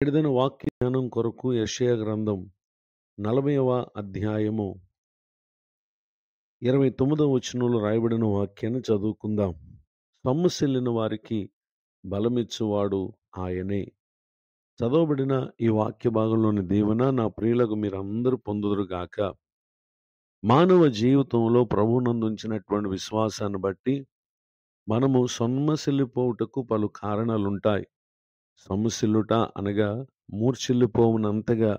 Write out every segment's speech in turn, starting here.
విడుదల వాక్య జ్ఞానం కొరకు యెషయా గ్రంథం 40వ అధ్యాయము 29వ వచనంలో రాయబడిన వాక్యాన్ని చదువుకుందాం. సొమ్మసిల్లిన వారికి బలమిచ్చువాడు ఆయనే. చదవబడిన ఈ వాక్య భాగంలోని దీవెన నా ప్రియులకు మీరందరూ పొందుదురుగాక. మానవ జీవితంలో ప్రభువునందుంచినటువంటి విశ్వాసాన్ని బట్టి మనము సొమ్మసిల్లిపోవుటకు పలు కారణాలుంటాయి. సొమ్మసిల్లుట అనగా మూర్ఛిల్లిపోవునంతగా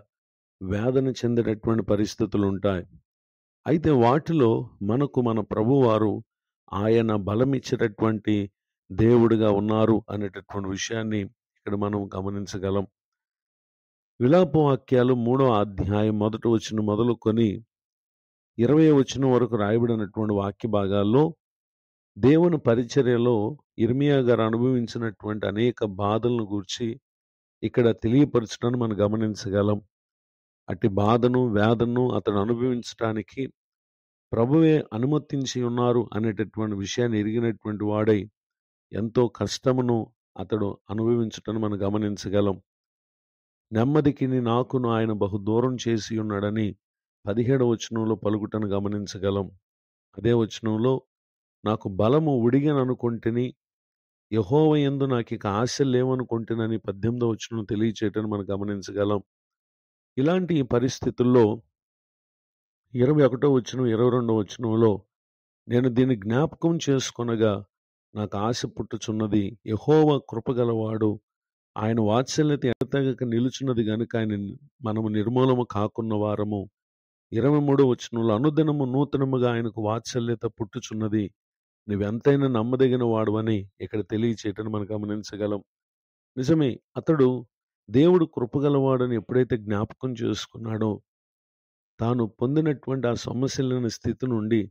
వేదన చెందేటటువంటి పరిస్థితులు ఉంటాయి. అయితే వాటిలో మనకు మన ప్రభువారు ఆయన బలమిచ్చేటటువంటి దేవుడిగా ఉన్నారు అనేటటువంటి విషయాన్ని ఇక్కడ మనం గమనించగలం. విలాపవాక్యాలు 3వ అధ్యాయం 1వ వచనం మొదలుకొని 20వ వచనం వరకు రాయబడినటువంటి వాక్య భాగాల్లో దేవుని పరిచర్యలో ఇర్మియా గారు అనుభవించినటువంటి అనేక బాధలను గూర్చి ఇక్కడ తెలియపరచడాన్ని మనం గమనించగలం. అట్టి బాధను వేదనను అతడు అనుభవించడానికి ప్రభువే అనుమతించి ఉన్నారు అనేటటువంటి విషయాన్ని ఎరిగినటువంటి వాడై ఎంతో కష్టమును అతడు అనుభవించటను మనం గమనించగలం. నెమ్మదికి నాకును ఆయన బహు దూరం చేసి ఉన్నాడని 17వ వచనంలో పలుకుటను గమనించగలం. అదే వచనంలో నాకు బలము ఉడిగననుకొంటిని, యెహోవా యందు నాకిక ఆశలు లేవనుకొంటినని 18వ వచనం తెలియచేయటను మనం గమనించగలం. ఇలాంటి పరిస్థితుల్లో 21వ వచనం 22వ వచనంలో నేను దీన్ని జ్ఞాపకం చేసుకొనగా నాకు ఆశ పుట్టుచున్నది, యెహోవా కృపగలవాడు, ఆయన వాత్సల్యత ఎడతెగక నిలుచున్నది గనుక మనము నిర్మూలము కాకున్న వారము. 23వ వచనంలో అనుదినము నూతనముగా ఆయనకు వాత్సల్యత పుట్టుచున్నది, నువ్వెంతైనా నమ్మదగిన వాడువని ఇక్కడ తెలియచేయటను మనం గమనించగలం. నిజమే, అతడు దేవుడు కృపగలవాడని ఎప్పుడైతే జ్ఞాపకం చేసుకున్నాడో తాను పొందినటువంటి ఆ సొమ్మసిల్లిన స్థితి నుండి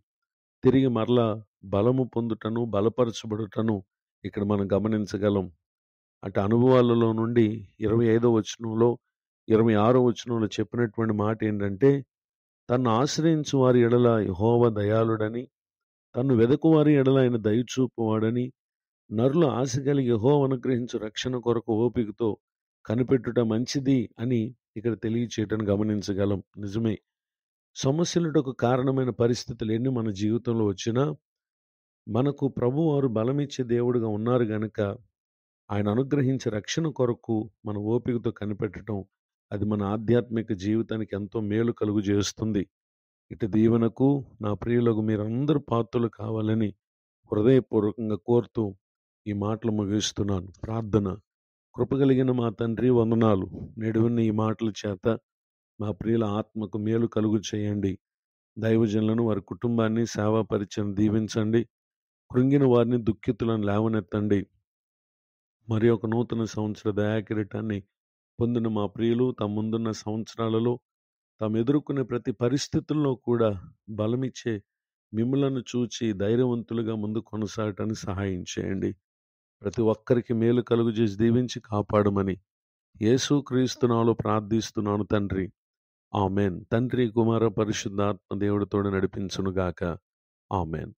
తిరిగి మరలా బలము పొందుటను బలపరచబడుటను ఇక్కడ మనం గమనించగలం. అటు అనుభవాలలో నుండి 25వ వచనంలో 26వ వచనంలో చెప్పినటువంటి మాట ఏంటంటే, తన్ను ఆశ్రయించు వారి ఎడల యెహోవా దయాళుడని, తన్ను వెదకు వారి ఎడల ఆయన దయచూపువాడని, నరులు ఆశ కలిగి యెహోవా అనుగ్రహించు రక్షణ కొరకు ఓపికతో కనిపెట్టుట మంచిది అని ఇక్కడ తెలియచేయటను గమనించగలం. నిజమే, సమస్యలకు కారణమైన పరిస్థితులు ఎన్ని మన జీవితంలో వచ్చినా మనకు ప్రభువారు బలమిచ్చే దేవుడుగా ఉన్నారు గనుక ఆయన అనుగ్రహించే రక్షణ కొరకు మన ఓపికతో కనిపెట్టడం, అది మన ఆధ్యాత్మిక జీవితానికి ఎంతో మేలు కలుగు చేస్తుంది. ఇటు దీవెనకు నా ప్రియులకు మీరందరూ పాత్రలు కావాలని హృదయపూర్వకంగా కోరుతూ ఈ మాటలు ముగిస్తున్నాను. ప్రార్థన. కృపగలిగిన మా తండ్రి, వందనాలు. నేడు విన్న ఈ మాటల చేత మా ప్రియుల ఆత్మకు మేలు కలుగు చేయండి. దైవజనులను, వారి కుటుంబాన్ని, సేవా పరిచయం దీవించండి. కృంగిన వారిని, దుఃఖితులను లేవనెత్తండి. మరి ఒక నూతన సంవత్సర దయాకిరీటాన్ని పొందిన మా ప్రియులు తమ ముందున్న సంవత్సరాలలో తాము ఎదుర్కొనే ప్రతి పరిస్థితుల్లో కూడా బలమిచ్చే మిమ్ములను చూచి ధైర్యవంతులుగా ముందు కొనసాగటానికి సహాయం చేయండి. ప్రతి ఒక్కరికి మేలు కలుగు చేసి దీవించి కాపాడమని యేసుక్రీస్తు నామములో ప్రార్థిస్తున్నాను తండ్రి. ఆమెన్. తండ్రి, కుమార, పరిశుద్ధాత్మ దేవుడితోడు నడిపించునుగాక. ఆమెన్.